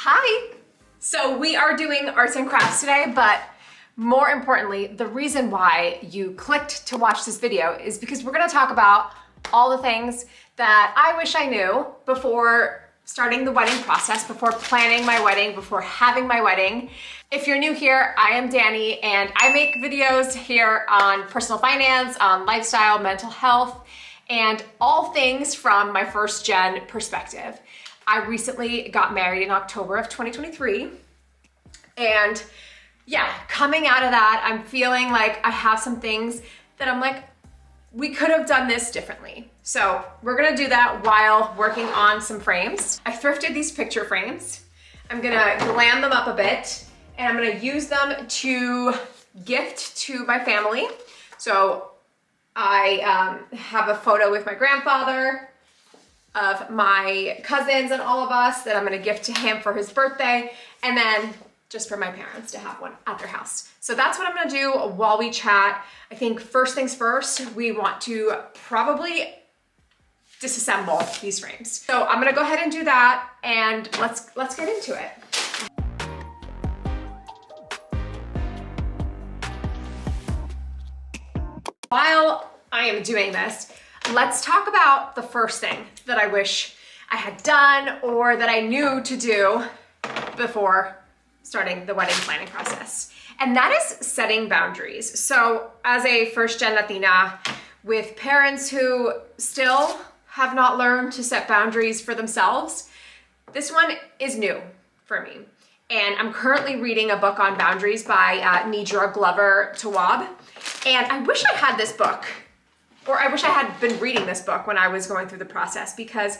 Hi! So we are doing arts and crafts today, but more importantly, the reason why you clicked to watch this video is because we're gonna talk about all the things that I wish I knew before starting the wedding process, before planning my wedding, before having my wedding. If you're new here, I am Danny and I make videos here on personal finance, on lifestyle, mental health, and all things from my first gen perspective. I recently got married in October of 2023. And yeah, coming out of that, I'm feeling like I have some things that I'm like, we could have done this differently. So we're gonna do that while working on some frames. I thrifted these picture frames. I'm gonna glam them up a bit and I'm gonna use them to gift to my family. So I have a photo with my grandfather, of my cousins and all of us that I'm gonna gift to him for his birthday, and then just for my parents to have one at their house. So that's what I'm gonna do while we chat. I think first things first, we want to probably disassemble these frames. So I'm gonna go ahead and do that, and let's get into it. While I am doing this, let's talk about the first thing that I wish I had done or that I knew to do before starting the wedding planning process. And that is setting boundaries. So as a first gen Latina with parents who still have not learned to set boundaries for themselves, this one is new for me. And I'm currently reading a book on boundaries by Nidra Glover Tawwab. And I wish I had this book, or I wish I had been reading this book when I was going through the process, because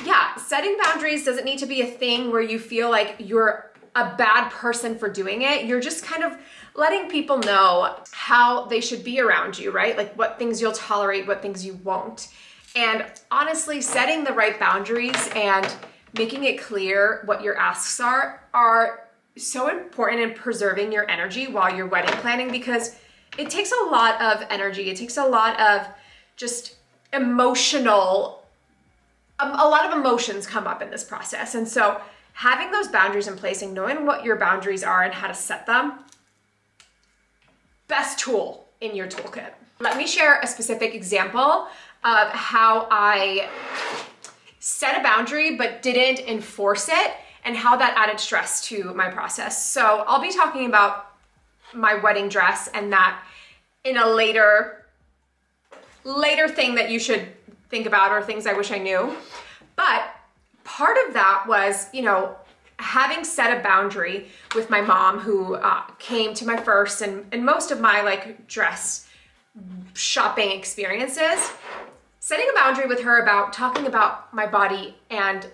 yeah, setting boundaries doesn't need to be a thing where you feel like you're a bad person for doing it. You're just kind of letting people know how they should be around you, right? Like what things you'll tolerate, what things you won't. And honestly, setting the right boundaries and making it clear what your asks are so important in preserving your energy while you're wedding planning, because it takes a lot of energy. It takes a lot of just a lot of emotions come up in this process. And so having those boundaries in place and knowing what your boundaries are and how to set them, best tool in your toolkit. Let me share a specific example of how I set a boundary but didn't enforce it and how that added stress to my process. So I'll be talking about my wedding dress and that in a later thing that you should think about, or things I wish I knew. But part of that was, having set a boundary with my mom, who came to my first and most of my like dress shopping experiences, setting a boundary with her about talking about my body and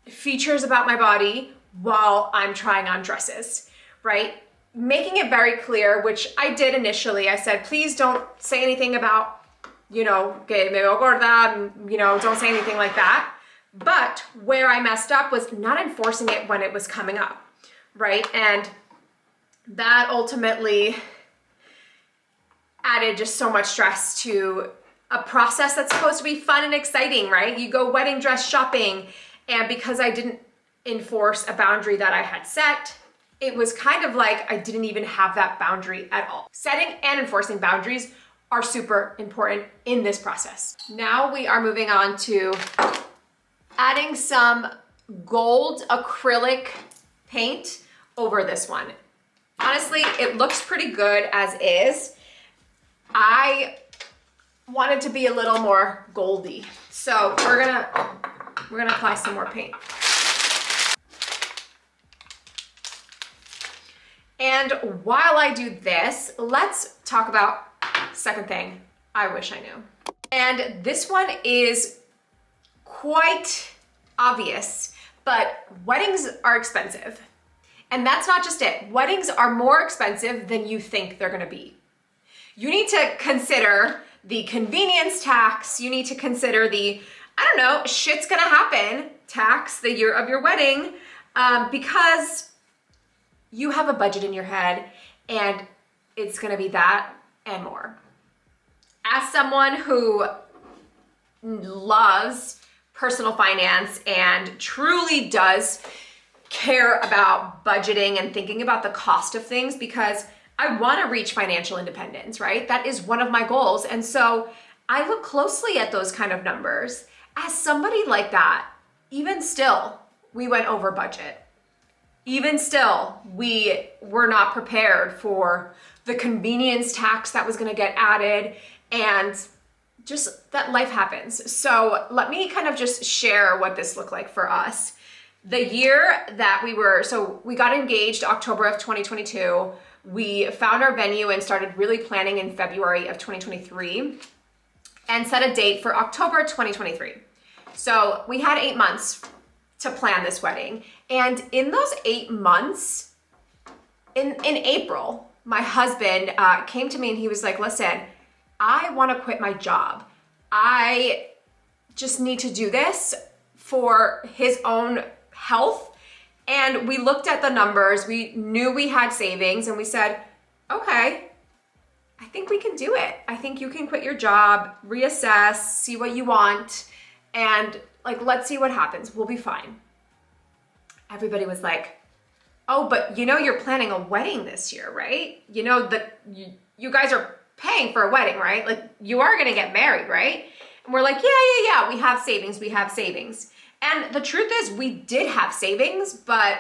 features about my body while I'm trying on dresses, right? Making it very clear, which I did initially. I said, please don't say anything about, que me veo gorda, don't say anything like that. But where I messed up was not enforcing it when it was coming up, right? And that ultimately added just so much stress to a process that's supposed to be fun and exciting, right? You go wedding dress shopping, and because I didn't enforce a boundary that I had set, it was kind of like I didn't even have that boundary at all. Setting and enforcing boundaries are super important in this process. Now we are moving on to adding some gold acrylic paint over this one. Honestly, it looks pretty good as is. I want it to be a little more goldy. So we're gonna apply some more paint. And while I do this, let's talk about second thing I wish I knew. And this one is quite obvious, but weddings are expensive. And that's not just it. Weddings are more expensive than you think they're gonna be. You need to consider the convenience tax. You need to consider the, shit's gonna happen tax the year of your wedding, because you have a budget in your head and it's gonna be that and more. As someone who loves personal finance and truly does care about budgeting and thinking about the cost of things because I want to reach financial independence, right? That is one of my goals. And so I look closely at those kind of numbers. As somebody like that, even still, we went over budget. Even still, we were not prepared for the convenience tax that was going to get added, and just that life happens. So let me kind of just share what this looked like for us. The year that we got engaged October of 2022. We found our venue and started really planning in February of 2023 and set a date for October 2023. So we had 8 months to plan this wedding. And in those 8 months, in April, my husband came to me and he was like, listen, I want to quit my job. I just need to do this for his own health. And we looked at the numbers. We knew we had savings and we said, okay, I think we can do it. I think you can quit your job, reassess, see what you want, and let's see what happens. We'll be fine. Everybody was like, oh, but you're planning a wedding this year, right? You guys are paying for a wedding, right? You are gonna get married, right? And we're like, yeah, we have savings. And the truth is we did have savings, but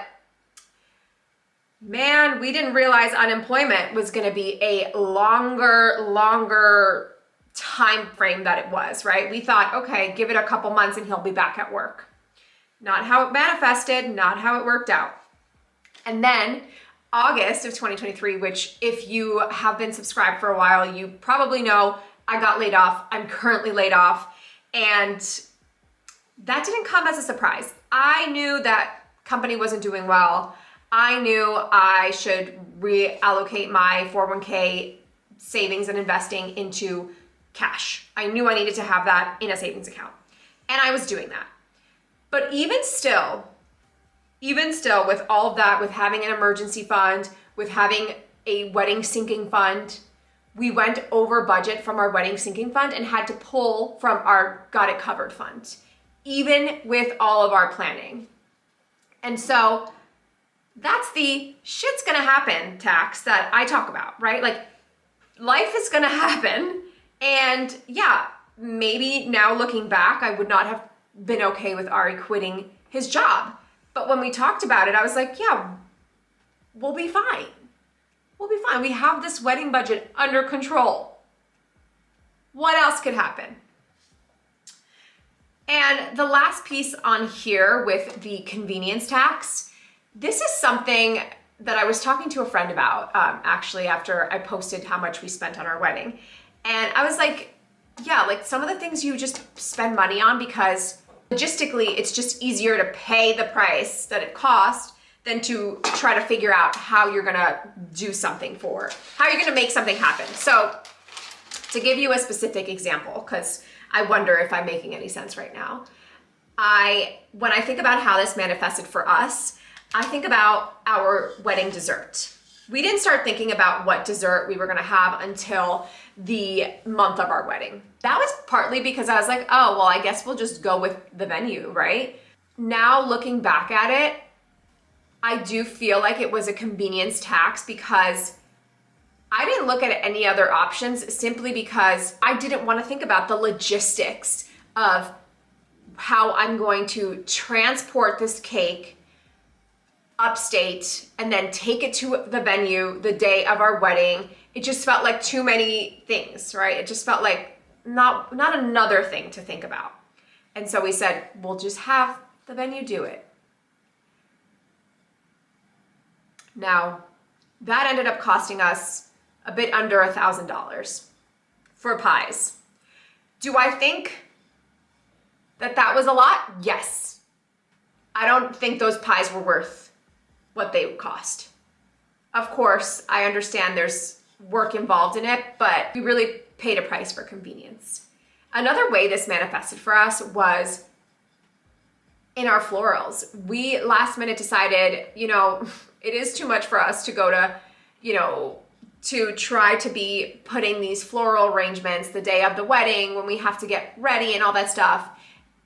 man, we didn't realize unemployment was gonna be a longer time frame that it was, right? We thought, okay, give it a couple months and he'll be back at work. Not how it manifested, not how it worked out. And then August of 2023, which if you have been subscribed for a while, you probably know I got laid off. I'm currently laid off. And that didn't come as a surprise. I knew that company wasn't doing well. I knew I should reallocate my 401k savings and investing into cash. I knew I needed to have that in a savings account. And I was doing that. But even still with all of that, with having an emergency fund, with having a wedding sinking fund, we went over budget from our wedding sinking fund and had to pull from our Got It Covered fund, even with all of our planning. And so that's the shit's gonna happen tax that I talk about, right? Life is gonna happen. And yeah, maybe now looking back, I would not have been okay with Ari quitting his job. But when we talked about it, I was like, yeah, we'll be fine. We'll be fine. We have this wedding budget under control. What else could happen? And the last piece on here with the convenience tax, this is something that I was talking to a friend about actually after I posted how much we spent on our wedding. And I was like, yeah, some of the things you just spend money on because logistically it's just easier to pay the price that it cost than to try to figure out how you're gonna do something how you're gonna make something happen. So to give you a specific example, because I wonder if I'm making any sense right now. When I think about how this manifested for us, I think about our wedding dessert. We didn't start thinking about what dessert we were gonna have until the month of our wedding. That was partly because I was like, oh, well, I guess we'll just go with the venue, right? Now looking back at it, I do feel like it was a convenience tax because I didn't look at any other options simply because I didn't want to think about the logistics of how I'm going to transport this cake upstate and then take it to the venue the day of our wedding. It just felt like too many things, right? It just felt like not another thing to think about. And so we said, we'll just have the venue do it. Now, that ended up costing us a bit under $1,000 for pies. Do I think that was a lot? Yes. I don't think those pies were worth what they would cost. Of course, I understand there's work involved in it, but we really paid a price for convenience. Another way this manifested for us was in our florals. We last minute decided, it is too much for us to go to, to try to be putting these floral arrangements the day of the wedding when we have to get ready and all that stuff.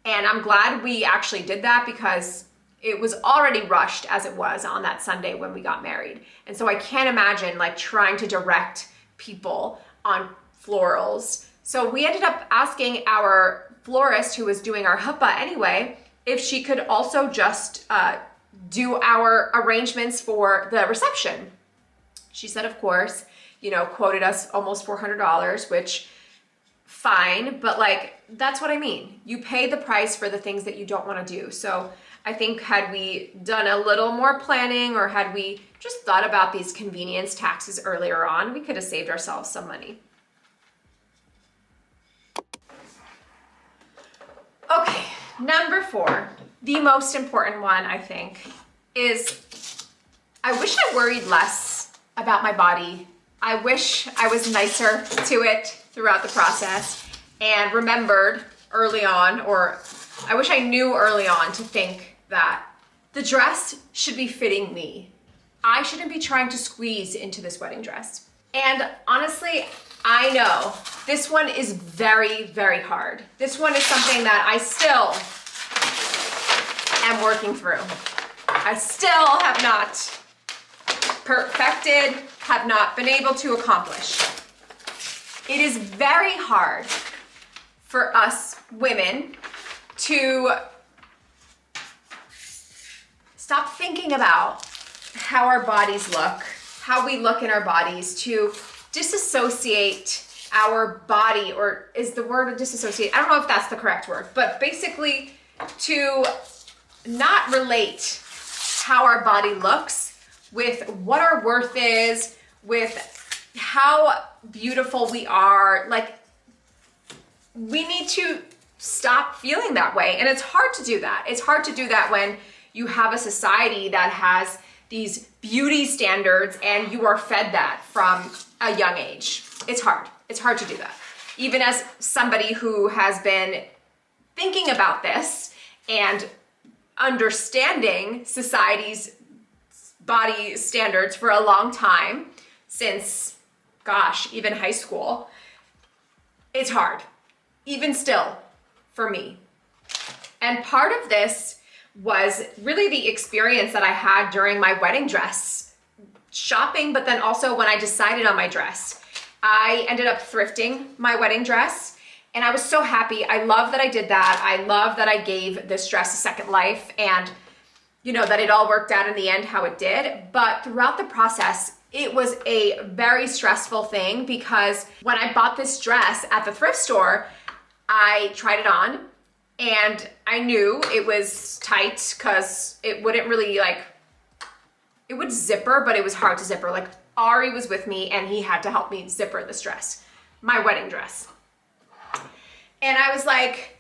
And I'm glad we actually did that because it was already rushed as it was on that Sunday when we got married. And so I can't imagine like trying to direct people on florals. So we ended up asking our florist who was doing our chuppah anyway, if she could also just do our arrangements for the reception. She said, of course, you know, quoted us almost $400, which fine, but like, that's what I mean. You pay the price for the things that you don't want to do. So I think had we done a little more planning, or had we just thought about these convenience taxes earlier on, we could have saved ourselves some money. Okay, number 4, the most important one, I think, is I wish I worried less about my body. I wish I was nicer to it throughout the process and remembered early on, or I wish I knew early on to think that the dress should be fitting me. I shouldn't be trying to squeeze into this wedding dress. And honestly, I know this one is very, very hard. This one is something that I still am working through. I still have not perfected, have not been able to accomplish. It is very hard for us women to stop thinking about how our bodies look, how we look in our bodies, to disassociate our body, or is the word disassociate? I don't know if that's the correct word, but basically to not relate how our body looks with what our worth is, with how beautiful we are. Like, we need to stop feeling that way. And it's hard to do that. It's hard to do that when you have a society that has these beauty standards and you are fed that from a young age. It's hard. It's hard to do that. Even as somebody who has been thinking about this and understanding society's body standards for a long time, since, gosh, even high school, it's hard, even still, for me. And part of this was really the experience that I had during my wedding dress shopping, but then also when I decided on my dress. I ended up thrifting my wedding dress, and I was so happy. I love that I did that. I love that I gave this dress a second life, and you know, that it all worked out in the end how it did. But throughout the process, it was a very stressful thing, because when I bought this dress at the thrift store, I tried it on and I knew it was tight because it wouldn't really it would zipper, but it was hard to zipper. Like, Ari was with me and he had to help me zipper this dress, my wedding dress. And I was like,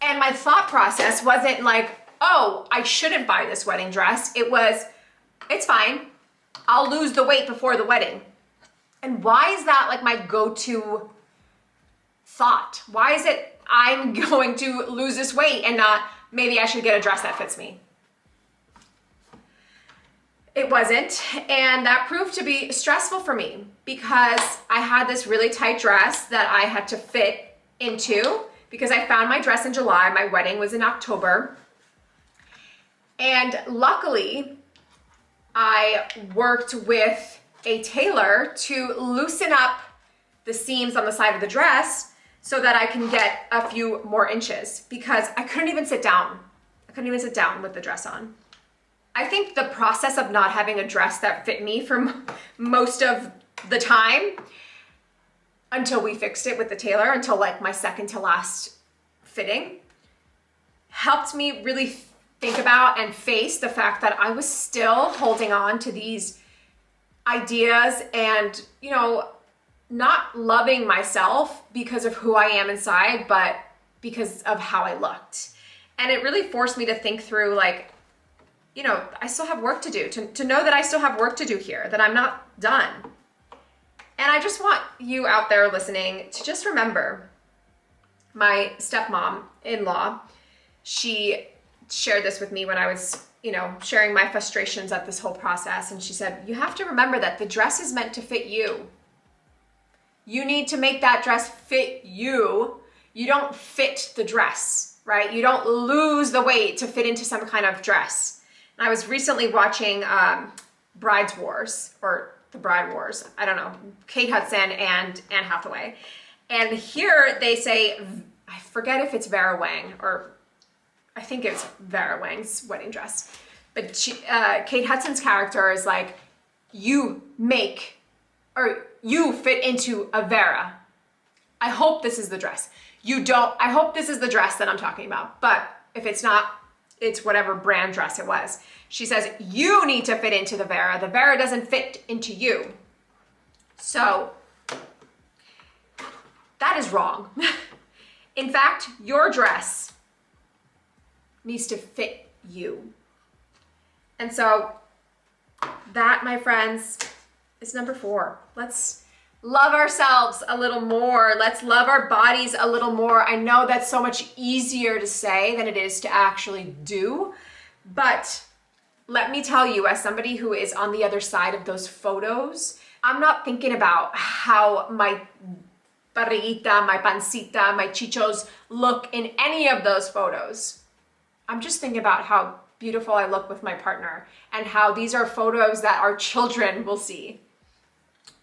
and my thought process wasn't like, oh, I shouldn't buy this wedding dress. It was, it's fine. I'll lose the weight before the wedding. And why is that like my go-to thought? Why is it I'm going to lose this weight and not maybe I should get a dress that fits me? It wasn't, and that proved to be stressful for me because I had this really tight dress that I had to fit into, because I found my dress in July. My wedding was in October. And luckily, I worked with a tailor to loosen up the seams on the side of the dress so that I can get a few more inches, because I couldn't even sit down. I couldn't even sit down with the dress on. I think the process of not having a dress that fit me for most of the time, until we fixed it with the tailor, until like my second to last fitting, helped me really think about and face the fact that I was still holding on to these ideas and, you know, not loving myself because of who I am inside, but because of how I looked. And it really forced me to think through, like, you know, I still have work to do, to know that I still have work to do here, that I'm not done. And I just want you out there listening to just remember, my stepmom-in-law, she shared this with me when I was, you know, sharing my frustrations at this whole process. And she said, you have to remember that the dress is meant to fit you. You need to make that dress fit you. You don't fit the dress. right? You don't lose the weight to fit into some kind of dress. And I was recently watching Brides Wars, or The Bride Wars, I don't know, Kate Hudson and Anne Hathaway. And here they say, I forget if it's Vera Wang, or I think it's Vera Wang's wedding dress. But Kate Hudson's character is like, you fit into a Vera. I hope this is the dress. I hope this is the dress that I'm talking about. But if it's not, it's whatever brand dress it was. She says, you need to fit into the Vera. The Vera doesn't fit into you. So that is wrong. In fact, your dress needs to fit you. And so that, my friends, is number 4. Let's love ourselves a little more. Let's love our bodies a little more. I know that's so much easier to say than it is to actually do, but let me tell you, as somebody who is on the other side of those photos, I'm not thinking about how my barriguita, my pancita, my chichos look in any of those photos. I'm just thinking about how beautiful I look with my partner and how these are photos that our children will see.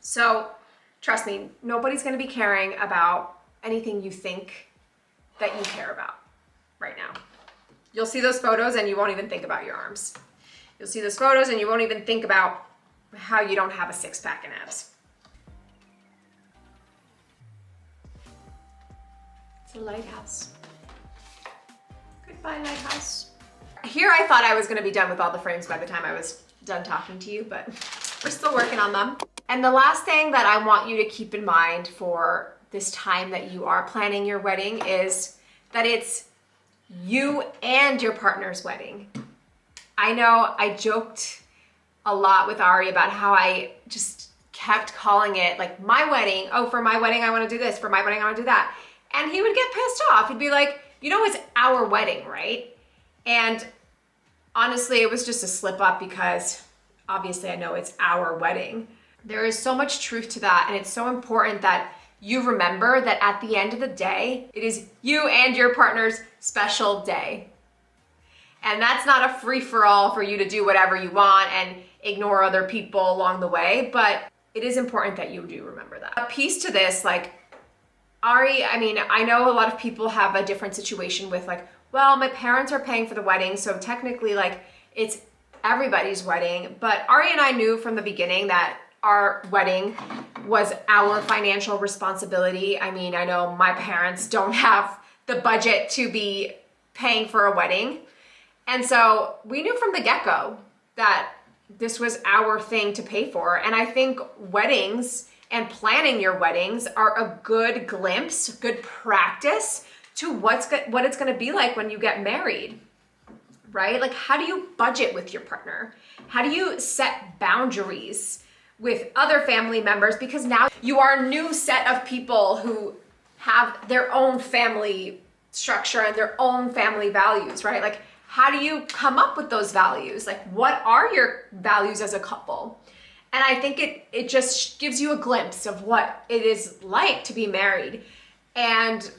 So trust me, nobody's going to be caring about anything you think that you care about right now. You'll see those photos and you won't even think about your arms. You'll see those photos and you won't even think about how you don't have a 6-pack and abs. It's a lighthouse. Goodbye, lighthouse. Here I thought I was gonna be done with all the frames by the time I was done talking to you, but we're still working on them. And the last thing that I want you to keep in mind for this time that you are planning your wedding is that it's you and your partner's wedding. I know I joked a lot with Ari about how I just kept calling it like my wedding. Oh, for my wedding, I want to do this. For my wedding, I want to do that. And he would get pissed off. He'd be like, you know, it's our wedding, right? And honestly, it was just a slip up because obviously I know it's our wedding. There is so much truth to that. And it's so important that you remember that at the end of the day, it is you and your partner's special day. And that's not a free-for-all for you to do whatever you want and ignore other people along the way, but it is important that you do remember that. A piece to this, like Ari, I mean, I know a lot of people have a different situation with like, well, my parents are paying for the wedding, so technically like it's everybody's wedding. But Ari and I knew from the beginning that our wedding was our financial responsibility. I mean, I know my parents don't have the budget to be paying for a wedding. And so we knew from the get-go that this was our thing to pay for. And I think weddings and planning your weddings are a good glimpse, good practice to what it's gonna be like when you get married, right? Like, how do you budget with your partner? How do you set boundaries with other family members? Because now you are a new set of people who have their own family structure and their own family values, right? Like, how do you come up with those values? Like, what are your values as a couple? And I think it just gives you a glimpse of what it is like to be married. And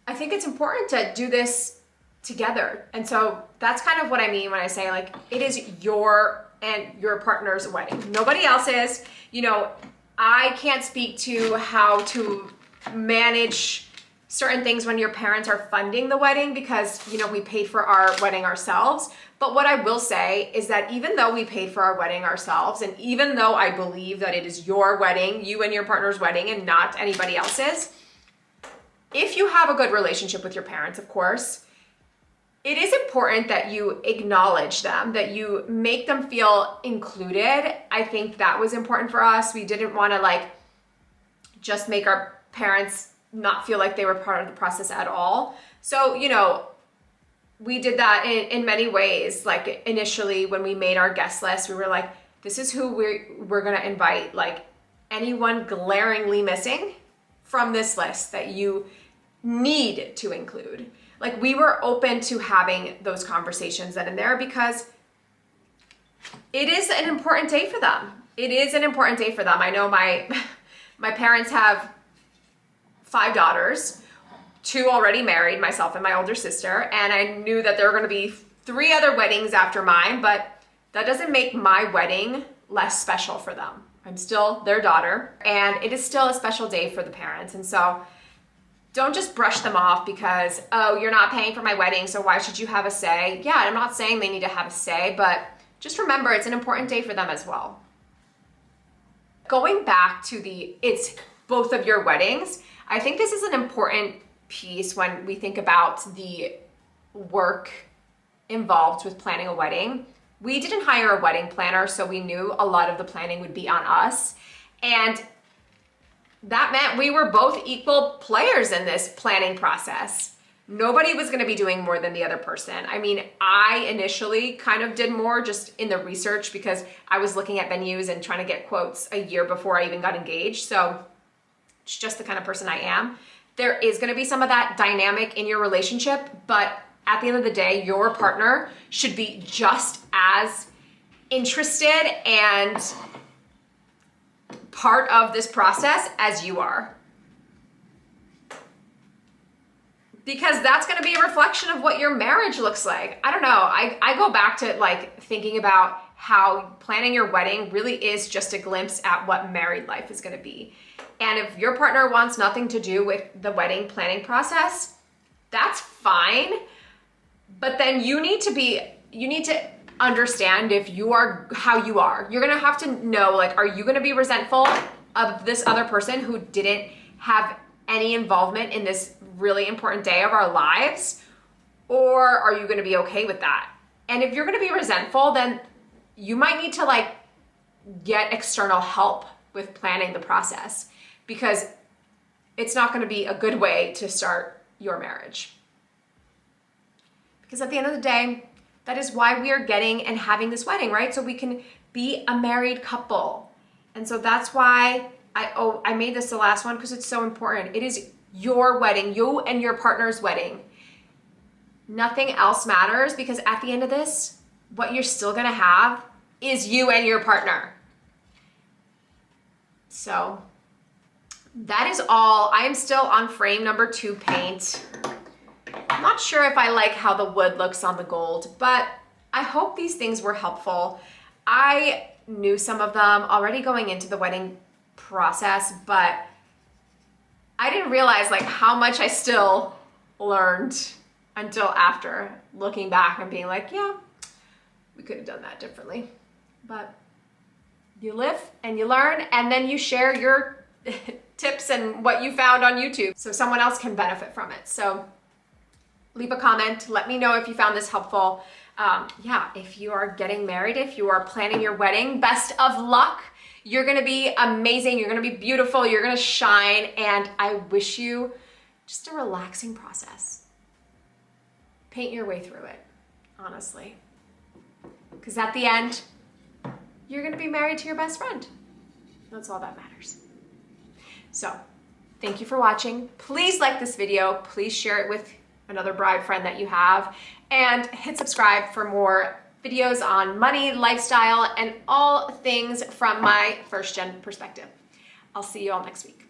I think it's important to do this together. And so that's kind of what I mean when I say like, it is your and your partner's wedding. Nobody else's. You know, I can't speak to how to manage certain things when your parents are funding the wedding because, you know, we paid for our wedding ourselves. But what I will say is that even though we paid for our wedding ourselves, and even though I believe that it is your wedding, you and your partner's wedding, and not anybody else's, if you have a good relationship with your parents, of course, it is important that you acknowledge them, that you make them feel included. I think that was important for us. We didn't want to like just make our parents not feel like they were part of the process at all. So, you know, we did that in many ways. Like initially when we made our guest list, we were like, this is who we're gonna invite. Like anyone glaringly missing from this list that you need to include. Like we were open to having those conversations then and there because it is an important day for them. It is an important day for them. I know my parents have 5 daughters. two already married, myself and my older sister, and I knew that there were gonna be 3 other weddings after mine, but that doesn't make my wedding less special for them. I'm still their daughter, and it is still a special day for the parents. And so don't just brush them off because, oh, you're not paying for my wedding, so why should you have a say? Yeah, I'm not saying they need to have a say, but just remember it's an important day for them as well. Going back to it's both of your weddings, I think this is an important piece when we think about the work involved with planning a wedding. We didn't hire a wedding planner, so we knew a lot of the planning would be on us. And that meant we were both equal players in this planning process. Nobody was gonna be doing more than the other person. I mean, I initially kind of did more just in the research because I was looking at venues and trying to get quotes a year before I even got engaged. So it's just the kind of person I am. There is gonna be some of that dynamic in your relationship, but at the end of the day, your partner should be just as interested and part of this process as you are. Because that's gonna be a reflection of what your marriage looks like. I don't know, I go back to like thinking about how planning your wedding really is just a glimpse at what married life is gonna be. And if your partner wants nothing to do with the wedding planning process, that's fine. But then you need to understand if you are how you are. You're gonna have to know, like, are you gonna be resentful of this other person who didn't have any involvement in this really important day of our lives? Or are you gonna be okay with that? And if you're gonna be resentful, then you might need to like get external help with planning the process because it's not gonna be a good way to start your marriage. Because at the end of the day, that is why we are getting and having this wedding, right? So we can be a married couple. And so that's why I made this the last one because it's so important. It is your wedding, you and your partner's wedding. Nothing else matters because at the end of this, what you're still gonna have is you and your partner. So that is all. I am still on frame number 2 paint. I'm not sure if I like how the wood looks on the gold, but I hope these things were helpful. I knew some of them already going into the wedding process, but I didn't realize like how much I still learned until after looking back and being like, yeah, we could have done that differently. But you live and you learn, and then you share your tips and what you found on YouTube so someone else can benefit from it. So leave a comment. Let me know if you found this helpful. Yeah, if you are getting married, if you are planning your wedding, best of luck. You're gonna be amazing. You're gonna be beautiful. You're gonna shine. And I wish you just a relaxing process. Paint your way through it, honestly. Because at the end, you're gonna be married to your best friend. That's all that matters. So, thank you for watching. Please like this video. Please share it with another bride friend that you have, and hit subscribe for more videos on money, lifestyle, and all things from my first gen perspective. I'll see you all next week.